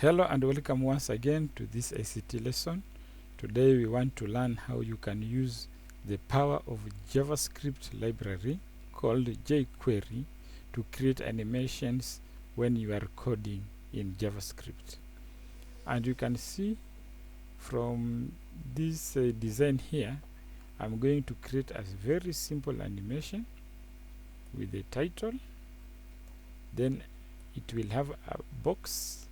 Hello and welcome once again to this ICT lesson. Today we want to learn how you can use the power of JavaScript library called jQuery to create animations when you are coding in JavaScript. And you can see from this design here, I'm going to create a very simple animation with a title. Then it will have a box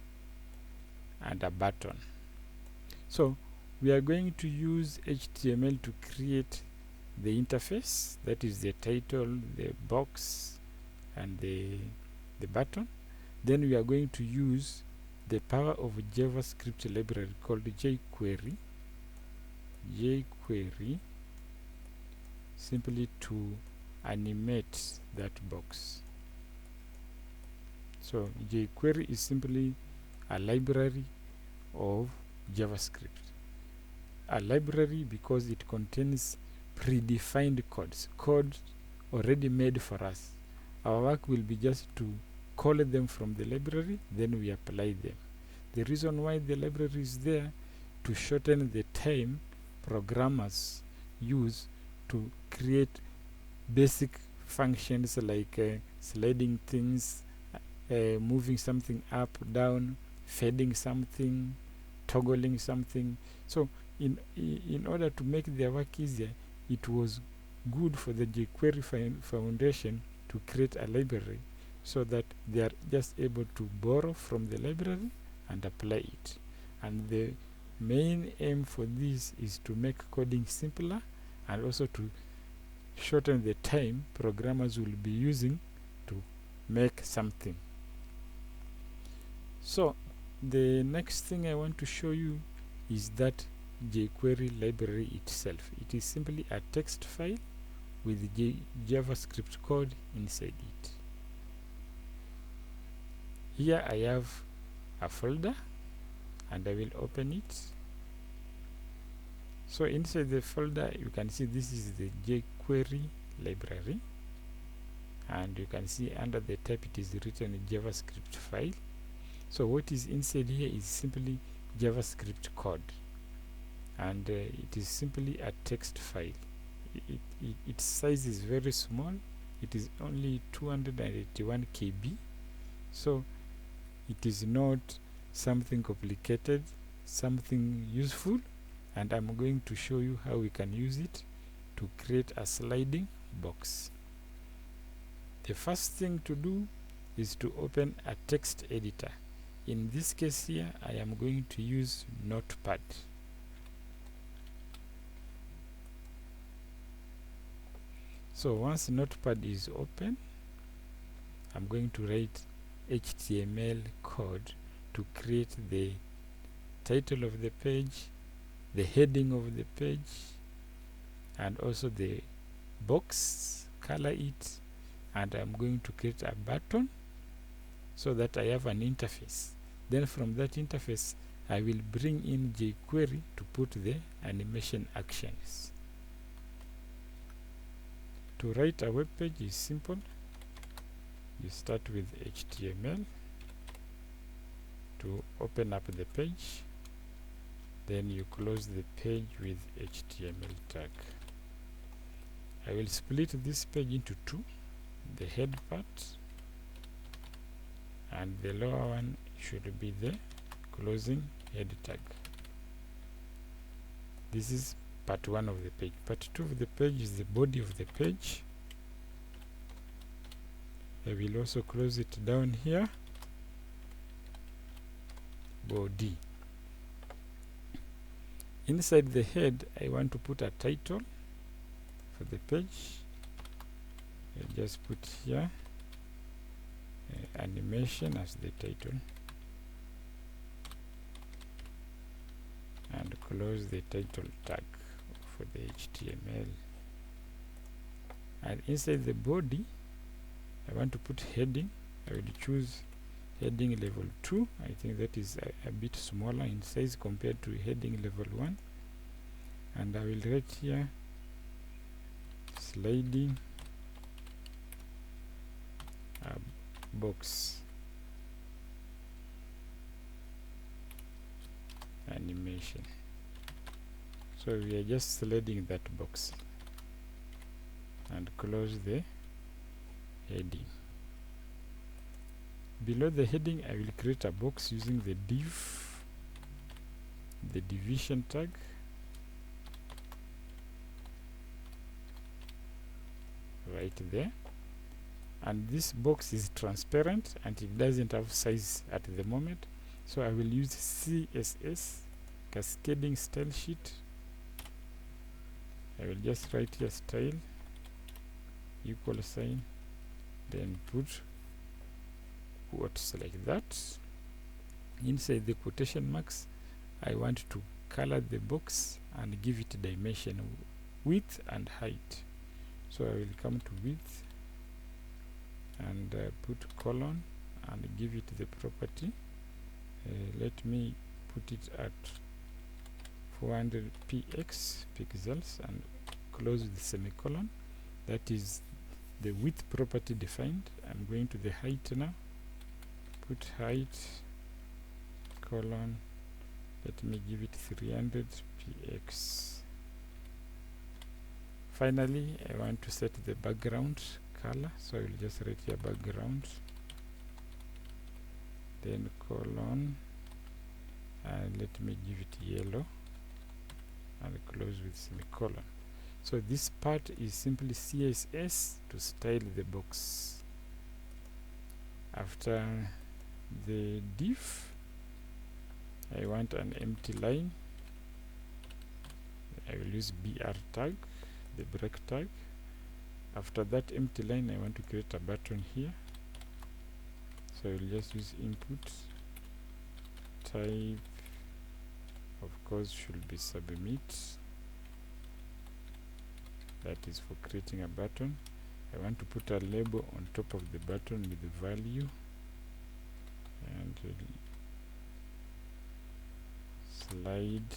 and a button. So we are going to use HTML to create the interface, that is the title, the box, and the button. Then we are going to use the power of JavaScript library called jQuery simply to animate that box. So jQuery is simply a library of JavaScript. A library because it contains predefined code already made for us. Our work will be just to call them from the library, then we apply them. The reason why the library is there to shorten the time programmers use to create basic functions like sliding things, moving something up, down, fading something, toggling something. So in order to make their work easier, it was good for the jQuery Foundation to create a library so that they are just able to borrow from the library and apply it. And the main aim for this is to make coding simpler and also to shorten the time programmers will be using to make something. So the next thing I want to show you is that jQuery library itself. It is simply a text file with JavaScript code inside it. Here I have a folder and I will open it. So inside the folder you can see this is the jQuery library, and you can see under the tab it is written JavaScript file. So what is inside here is simply JavaScript code, and it is simply a text file. Its size is very small. It is only 281 KB, so it is not something complicated, something useful, and I'm going to show you how we can use it to create a sliding box. The first thing to do is to open a text editor. In this case here, I am going to use Notepad. So once Notepad is open, I'm going to write HTML code to create the title of the page, the heading of the page, and also the box, color it, and I'm going to create a button so that I have an interface. Then from that interface, I will bring in jQuery to put the animation actions. To write a web page is simple. You start with HTML to open up the page. Then you close the page with HTML tag. I will split this page into two, the head part and the lower one should be the closing head tag. This is part 1 of the page. Part 2 of the page is the body of the page. I will also close it down here, body. Inside the head, I want to put a title for the page. I just put here animation as the title and close the title tag for the HTML. And inside the body, I want to put heading. I will choose heading level 2. I think that is a bit smaller in size compared to heading level 1. And I will write here sliding box. dimension. So we are just sliding that box and close the heading. Below the heading, I will create a box using the div, the division tag, right there. And this box is transparent and it doesn't have size at the moment, so I will use CSS, cascading style sheet. I will just write here style equal sign, then put quotes like that. Inside the quotation marks, I want to color the box and give it dimension, width and height. So I will come to width and put colon and give it the property. Let me put it at 400 px pixels and close the semicolon. That is the width property defined. I'm going to the height now. Put height colon, let me give it 300 px. Finally, I want to set the background color, so I will just write here background, then colon, and let me give it yellow and close with semicolon. So this part is simply CSS to style the box. After the div, I want an empty line. I will use BR tag, the break tag. After that empty line, I want to create a button here, so I will just use input type, of course should be submit. That is for creating a button. I want to put a label on top of the button with the value, and slide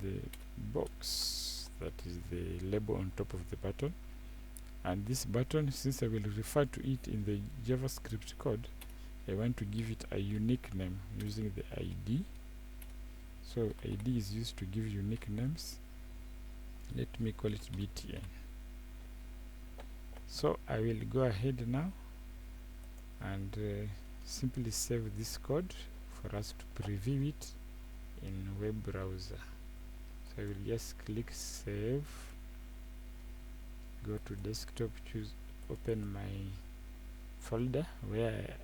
the box, that is the label on top of the button. And this button, since I will refer to it in the JavaScript code, I want to give it a unique name using the ID. So ID is used to give unique names. Let me call it BTN. So I will go ahead now and simply save this code for us to preview it in web browser. So I will just click save, go to desktop, choose open my folder where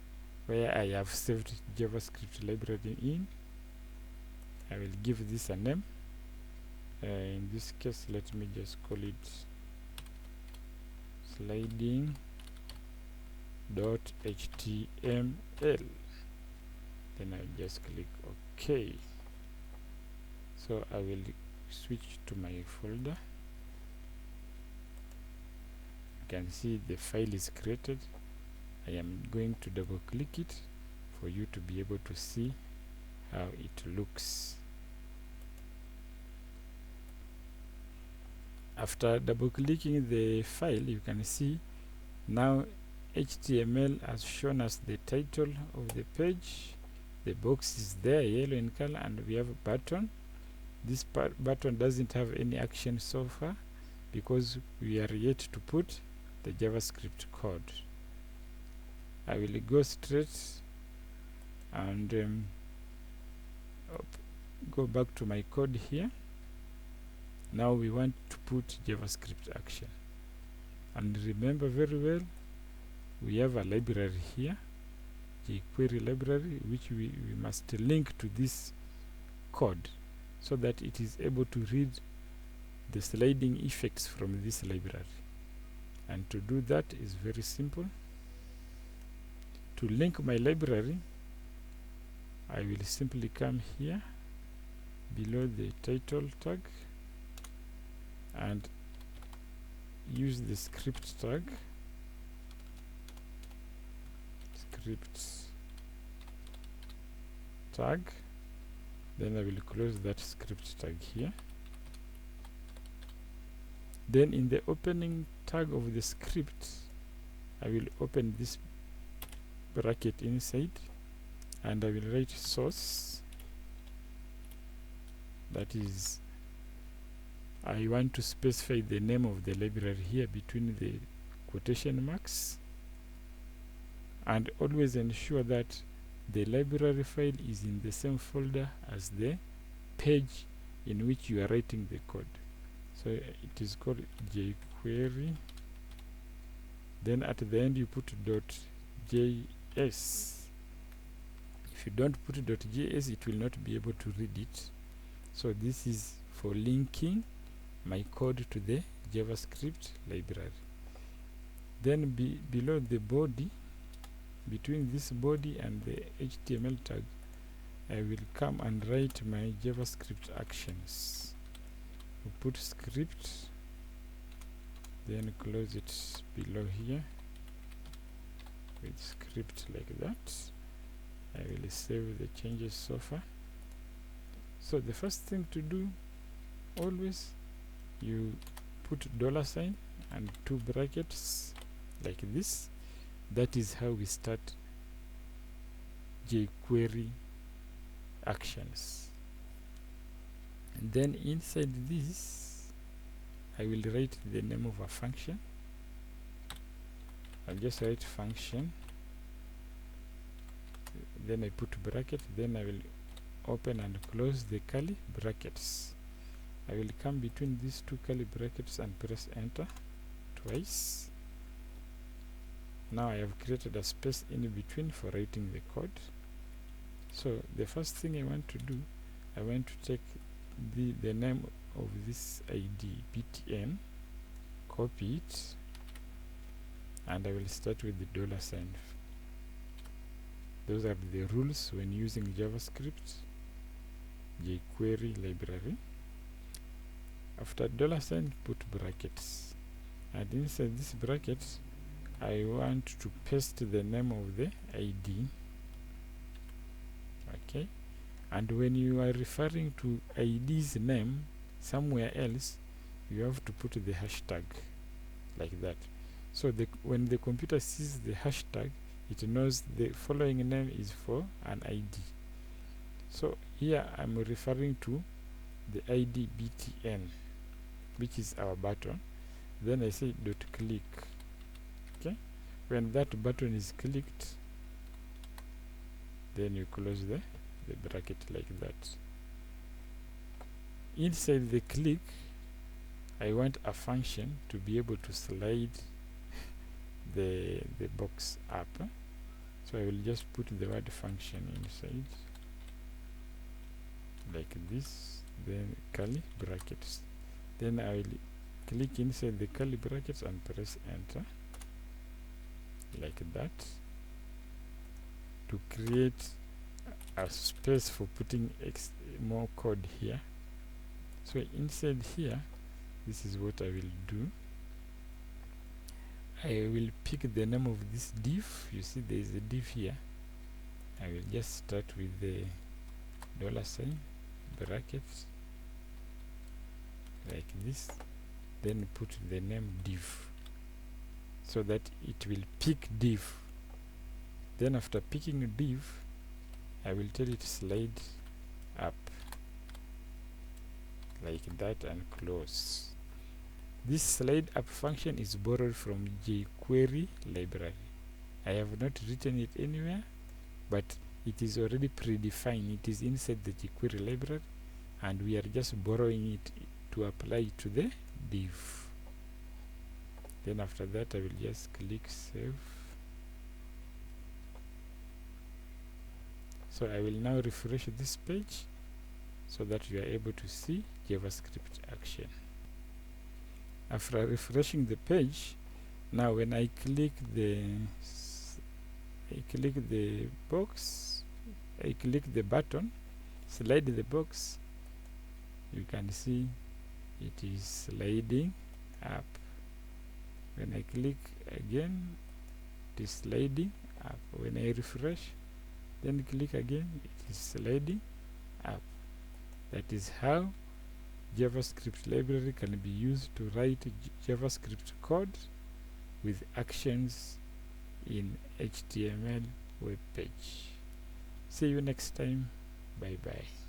I have saved JavaScript library in. I will give this a name. In this case, let me just call it sliding.html. Then I just click OK. So I will switch to my folder. You can see the file is created. I am going to double click it for you to be able to see how it looks. After double clicking the file, you can see now HTML has shown us the title of the page. The box is there, yellow in color, and we have a button. This button doesn't have any action so far because we are yet to put the JavaScript code. I will go straight and go back to my code here. Now we want to put JavaScript action. And remember very well, we have a library here, jQuery library, which we must link to this code so that it is able to read the sliding effects from this library. And to do that is very simple. To link my library, I will simply come here below the title tag and use the script tag, then I will close that script tag here. Then in the opening tag of the script, I will open this bracket inside and I will write source that is, I want to specify the name of the library here between the quotation marks, and always ensure that the library file is in the same folder as the page in which you are writing the code. So it is called jQuery. Then at the end you put .js. If you don't put .js, it will not be able to read it. So this is for linking my code to the JavaScript library. Then below the body, between this body and the HTML tag, I will come and write my JavaScript actions. We'll put script, then close it below here with script like that. I will save the changes so far. So the first thing to do, always you put $sign and 2 brackets like this. That is how we start jQuery actions. And then inside this, I will write the name of a function. I'll just write function, then I put bracket, then I will open and close the curly brackets. I will come between these 2 curly brackets and press enter twice. Now I have created a space in between for writing the code. So the first thing I want to do, I want to take the name of this ID, btn, copy it, and I will start with the $sign. Those are the rules when using JavaScript jQuery library. After $sign, put brackets, and inside this bracket I want to paste the name of the ID. Okay, and when you are referring to ID's name somewhere else, you have to put the hashtag like that. So when the computer sees the hashtag, it knows the following name is for an ID. So here I'm referring to the ID btn, which is our button. Then I say .click. Okay, when that button is clicked, then you close the bracket like that. Inside the click, I want a function to be able to slide the box up. So I will just put the word function inside like this, then curly brackets. Then I will click inside the curly brackets and press enter like that to create a space for putting more code here. So inside here, this is what I will do. I will pick the name of this div. You see there is a div here. I will just start with the $sign, brackets like this, then put the name div so that it will pick div. Then after picking a div, I will tell it slide up like that and close. This slide up function is borrowed from jQuery library. I have not written it anywhere, but it is already predefined. It is inside the jQuery library, and we are just borrowing it to apply to the div. Then after that, I will just click save. So I will now refresh this page so that you are able to see JavaScript action. After refreshing the page, now when I click the box, I click the button, slide the box, you can see it is sliding up. When I click again, it is sliding up. When I refresh, then click again, it is sliding up. That is how JavaScript library can be used to write JavaScript code with actions in HTML web page. See you next time. Bye bye.